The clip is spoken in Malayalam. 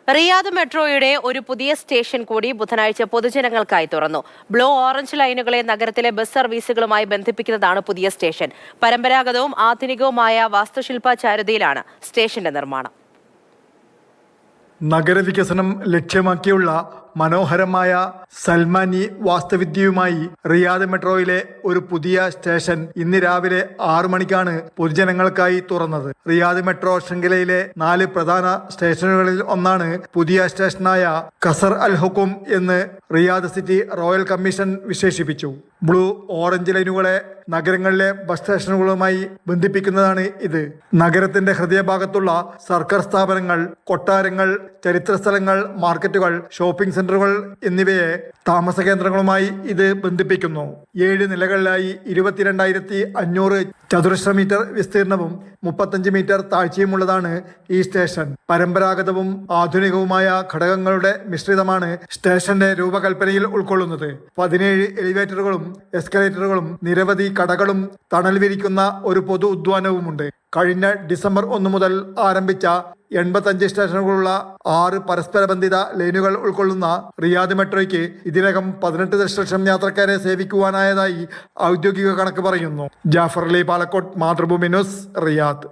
റിയാദ് മെട്രോയുടെ ഒരു പുതിയ സ്റ്റേഷൻ കൂടി ബുധനാഴ്ച പൊതുജനങ്ങൾക്കായി തുറന്നു. ബ്ലൂ ഓറഞ്ച് ലൈനുകളെ നഗരത്തിലെ ബസ് സർവീസുകളുമായി ബന്ധിപ്പിക്കുന്നതാണ് പുതിയ സ്റ്റേഷൻ. പരമ്പരാഗതവും ആധുനികവുമായ വാസ്തുശില്പാചാരുതയിലാണ് സ്റ്റേഷന്റെ നിർമ്മാണം. നഗരവികസനം ലക്ഷ്യമാക്കിയുള്ള മനോഹരമായ സൽമാനി വാസ്തുവിദ്യയുമായി റിയാദ് മെട്രോയിലെ ഒരു പുതിയ സ്റ്റേഷൻ ഇന്ന് രാവിലെ 6 മണിക്കാണ് പൊതുജനങ്ങൾക്കായി തുറന്നത്. റിയാദ് മെട്രോ ശൃംഖലയിലെ 4 പ്രധാന സ്റ്റേഷനുകളിൽ ഒന്നാണ് പുതിയ സ്റ്റേഷനായ ഖസർ അൽ ഹുക്കും എന്ന് റിയാദ് സിറ്റി റോയൽ കമ്മീഷൻ വിശേഷിപ്പിച്ചു. ബ്ലൂ ഓറഞ്ച് ലൈനുകളെ നഗരങ്ങളിലെ ബസ് സ്റ്റേഷനുകളുമായി ബന്ധിപ്പിക്കുന്നതാണ് ഇത്. നഗരത്തിന്റെ ഹൃദയഭാഗത്തുള്ള സർക്കാർ സ്ഥാപനങ്ങൾ, കൊട്ടാരങ്ങൾ, ചരിത്ര സ്ഥലങ്ങൾ, മാർക്കറ്റുകൾ, ഷോപ്പിംഗ് സെന്ററുകൾ എന്നിവയെ താമസ കേന്ദ്രങ്ങളുമായി ഇത് ബന്ധിപ്പിക്കുന്നു. 7 നിലകളിലായി 22,500 ചതുരശ്ര മീറ്റർ വിസ്തീർണവും 35 മീറ്റർ താഴ്ചയുമുള്ളതാണ് ഈ സ്റ്റേഷൻ. പരമ്പരാഗതവും ആധുനികവുമായ ഘടകങ്ങളുടെ മിശ്രിതമാണ് സ്റ്റേഷന്റെ രൂപകൽപ്പനയിൽ ഉൾക്കൊള്ളുന്നത്. 17 എലിവേറ്ററുകളും എസ്കലേറ്ററുകളും നിരവധി കടകളും തണൽ വിരിക്കുന്ന ഒരു പൊതു ഉദ്യാനവുമുണ്ട്. കഴിഞ്ഞ ഡിസംബർ 1 മുതൽ ആരംഭിച്ച 85 സ്റ്റേഷനുകളുള്ള 6 പരസ്പരബന്ധിത ലൈനുകൾ ഉൾക്കൊള്ളുന്ന റിയാദ് മെട്രോയ്ക്ക് ഇതിനകം 18 ദശലക്ഷം യാത്രക്കാരെ സേവിക്കുവാനായതായി ഔദ്യോഗിക കണക്ക് പറയുന്നു. Jafar Ali Palakkode, Mathrubhumi news, Riyadh.